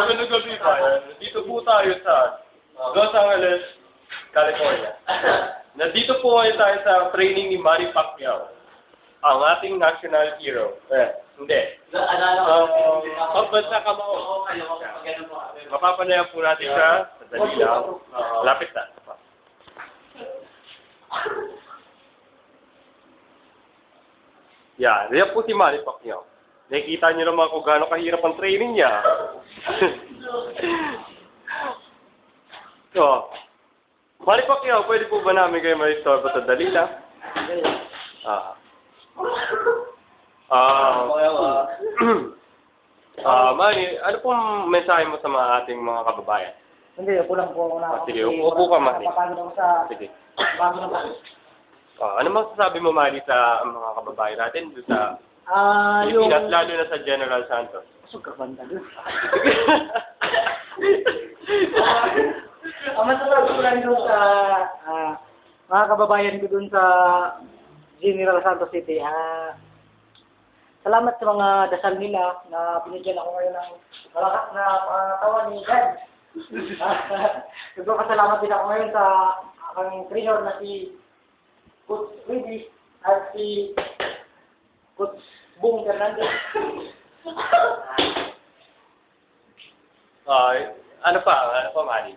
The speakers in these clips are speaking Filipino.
Magandang gabi pa. Dito po tayo sa Los Angeles, California. Nandito po tayo sa training ni Manny Pacquiao, ang ating national hero. Hindi. Pagbansa ka mo. Mapapanayan po natin siya sa dali lang. Lapit na. Yan po si Manny Pacquiao. Nakikita niyo naman kung gaano kahirap ang training niya. So, Manny Pacquiao, pwede po ba namin kayo ma-restore sa dali lang? Manny, ano pong mensahe mo sa mga ating mga kababayan? Hindi, upo lang po na. Sige, upo ka, Manny. Papagod ako sa... Sige. Bago na pa. Ano masasabi mo, Manny, sa mga kababayan natin doon sa Pilipinas, lalo na sa General Santos? Sug ka banda doon. Ang masasabi ko lang doon sa mga kababayan ko doon sa General Santos City. Salamat sa mga dasal nila na binigyan ako ngayon ng malakas na pangatawan ni God. Nagpapasalamat din ako ngayon sa aking trainer na si Coach Rudy at si Coach Boom Fernandez. Ano pa, Manny?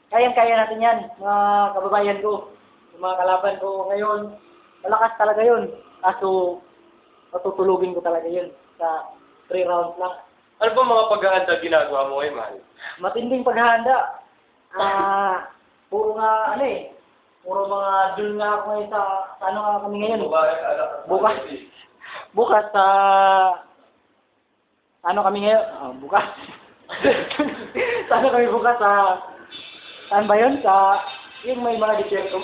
Kayang-kaya natin yan, mga kababayan ko, mga kalaban ko ngayon. Malakas talaga yun. Kaso, matutulugin ko talaga yun sa 3 rounds lang. Ano ba mga paghahanda ginagawa mo ngayon, Manny? Matinding paghahanda. Puro mga dul nga ako ngayon sa ano nga kami ngayon. Bukas sa ano kami ngayon? Bukas. Sa ano kami bukas sa saan ba yun? Sa yung may mga desierto.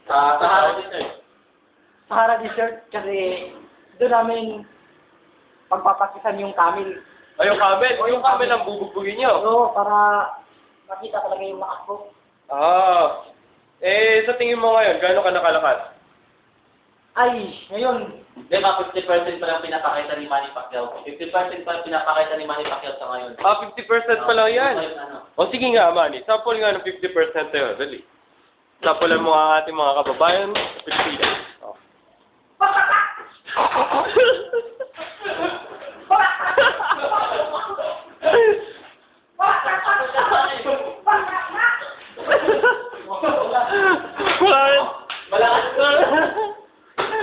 Sa Sahara Desert. Sahara Desert kasi doon namin pagpapakisan yung camel. Yung camel? Yung camel ang bubugbugin nyo? Oo, para makita talaga yung lakas ko. Sa tingin mo ngayon, gaano ka nakalakas? Ay, ngayon. Hindi, 50% pa lang pinapakita ni Manny Pacquiao. 50% pa lang pinapakita ni Manny Pacquiao sa ngayon. 50% pa lang yan. O sige nga, Manny. Sample nga ng 50% na yun. Dali. Sample mo ang ating mga kababayan sa Pilipinas.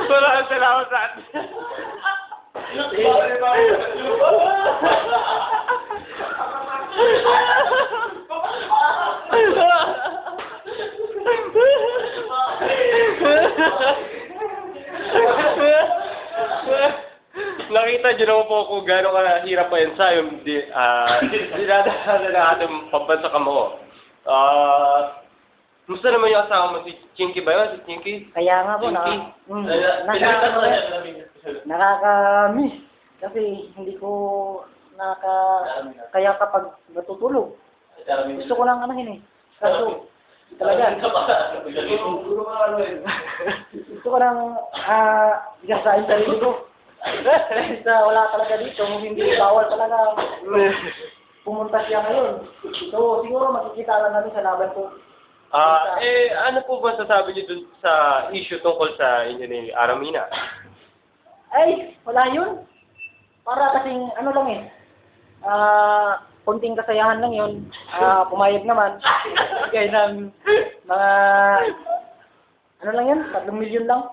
Maraming salamat sa atin. Nakita niyo naman po kung gaano kahirap pa yan sa yung dinadaanan na ating pambansa kamo. Musta naman yung asawa mo? Si Chinky ba yun? Si Chinky? Kaya nga po, nakaka-miss. Kasi hindi ko kaya kapag natutulog. Gusto ko lang anahin eh. Kaso, talaga. Gusto ko lang igasain sarili ko. Dahil wala talaga dito, hindi bawal talaga pumunta siya ngayon. So, siguro makikita lang namin sa laban ko. Ano po ba sasabi niyo dun sa issue tungkol sa inyo ni Aramina? Ay, wala yun. Para kasing, ano lang eh, konting kasayahan lang yun. Pumayag naman. Kaya ng mga, ano lang yan, 3 milyon lang.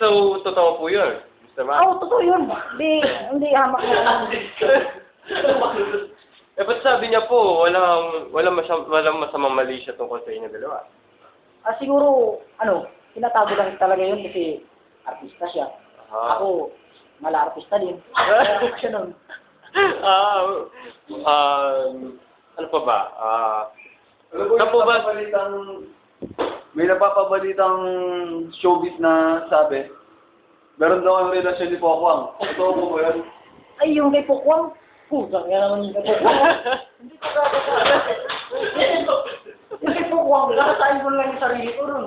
So, totoo po yun? Oo, totoo yun. Hindi hamak na. Ba't sabi niya po, walang masamang mali siya tungkol sa inyo dalawa? Siguro, tinatago lang talaga yun kasi artista siya. Ako, mala artista din. Siya nun. Ano pa ba? May napapabalitang showbiz na sabi, meron daw ang relasyon ni Pokwang. Totoo po ba yun? Ay, yung kay Pokwang. Pusang yan naman yung kay Pokwang. Hindi ko Yung kay Pokwang, nakasain ko lang yung sarili ko ron.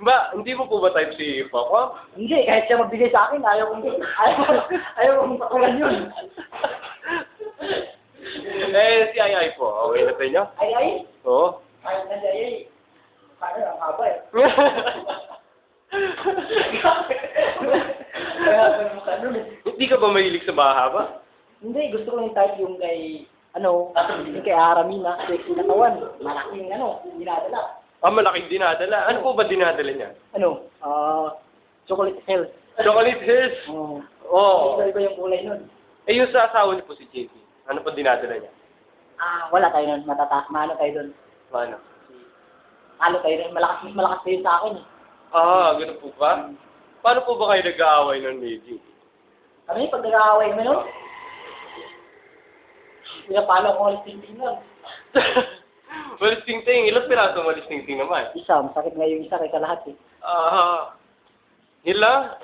Ba, hindi mo po ba type si Papa? Hindi, kahit siya magbigay sa akin, ayaw kong patulan yun. Si Ay po, okay na sa inyo? Ay, Oo. ayaw na siya, ay. Paano, ang haba eh. Kaya pa naman ka nun eh. Hindi ka ba mahilig sa mahaba? Hindi, gusto ko yung type yung kay, yung kay Aramina, sexy na kawan. Malaking dinadala. Malaking dinadala. Ano po ba dinadala niya? Chocolate Hills. Chocolate Hills! Oo. Iba yung kulay nun. Yung sa asawa niyo po si JP, ano po dinadala niya? Wala tayo nun, maano tayo dun. Ano? Talo tayo dun, mas malakas tayo sa akin eh. Ganun po ba? Paano po ba kayo nag-aaway nun ni JP? Kami, pag nag-aaway mo nun, pinapalo ko ulit ting nun. Walis ting-ting. Ilang piraso walis ting-ting naman? Isa, masakit nga yung isa kay kalahat eh. Yun lang?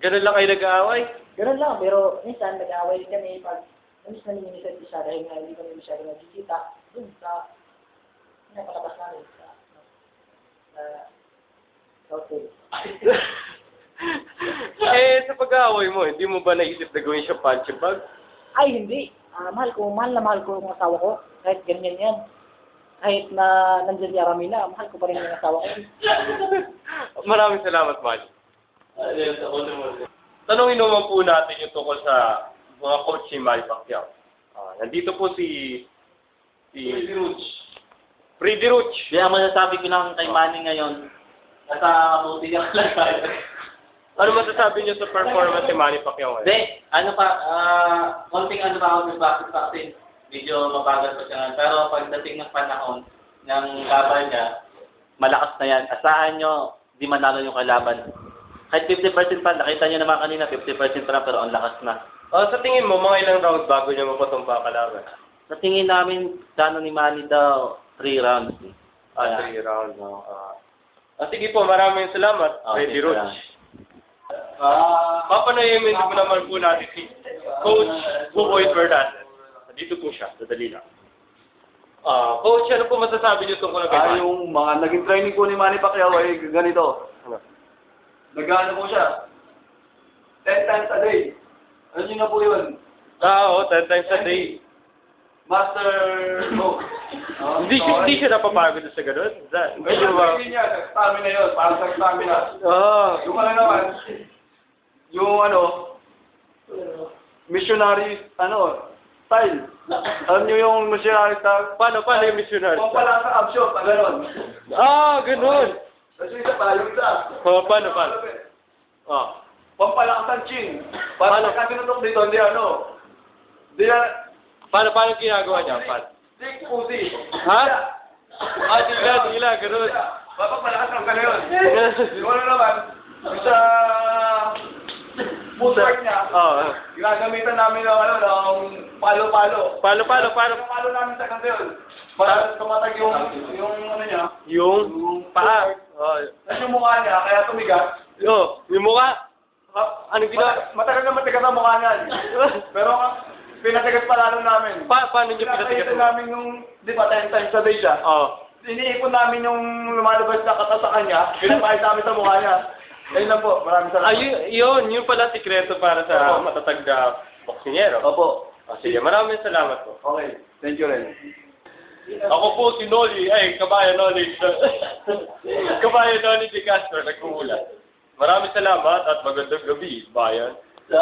Ganun lang kayo nag-aaway? Ganun lang, pero minsan nag-aaway din kami pag namis na namin isa't isa dahil nga hindi kami masyado nagkikita dun sa napalabas namin sa hotel. Sa pag-aaway mo, hindi mo ba naisip na gawin siya punching bag? Ay, hindi. Mahal na mahal ko yung asawa ko. Kahit ganyan yan. Kahit na nandiyan si Aramina, mahal ko pa rin yung asawa ko. Maraming salamat, Manny. Tanungin naman po natin yung tungkol sa mga coach ni Manny Pacquiao. Nandito po si Freddy Roach. Kaya masasabi ko lang kay Manny ngayon, nasa mabuti ka lang tayo. Ano masasabi niyo sa performance ni Manny Pacquiao ngayon? Hindi, konting pa ako ng bakit vaccine. Medyo mabagal pa siya ngayon. Pero pagdating ng panahon ng laban niya, malakas na yan. Asahan nyo, di manalo yung kalaban. Kahit 50% pa, nakita nyo naman kanina, 50% pa lang, pero ang lakas na. Sa tingin mo, mga ilang round bago niya mapatumpa kalaban? Sa tingin namin, ni Manny daw, 3 rounds. 3 rounds. Sige po, maraming salamat, Freddy Roach. Papanayamin ko naman po natin si Coach Buboy Verdas. Dito po siya, sadali lang. Coach, ano po masasabi niyo tungkol kay Manny? Yung mga naging training po ni Manny Pacquiao ay ganito. Nag-ano po siya? 10 times a day. Ano yun na po yun? Oo, 10 times a day. Master Mo. Hindi siya napapagod sa ganun. Hindi niya, stamina yun. Para sa stamina. Yung naman, yung missionary, style. Alam niyo yung missionary style? Paano yung missionary? Pampala sa absyon, gano'n. Ganun. Kasi isa pa, yung isa. Paano? Pampalakas ang chin. Para sa tinutok dito, hindi Paano ginagawa niya? Stick pussy. Ha? Dila, ganun. Papapalakas ang gano'n. Yung naman, sa footwork niya, ginagamitan namin ng palo-palo. Palo namin sa kanto yun. Para tumatag yung niya. Yung paa. Tapos yung mukha niya, kaya tumigas. Yung mukha. Anong ginawa? Matagal na matigas ang mukha niya. Pero pinatigas pa lalo namin. Paano niyo pinatigas? Pinatigas namin yung, di ba, 10 times a day siya. Iniipon namin yung lumalabas na kata sa kanya, pinapahit namin sa mukha niya. Ayun lang po, maraming salamat. Yun pala sikreto para sa matatag na boksingero. Opo. Sige, maraming salamat po. Okay, thank you rin. Ako po si Noli, kabayan Noli. Kabayan Noli de Castro, nag-uulat. Maraming salamat at magandang gabi, bayan.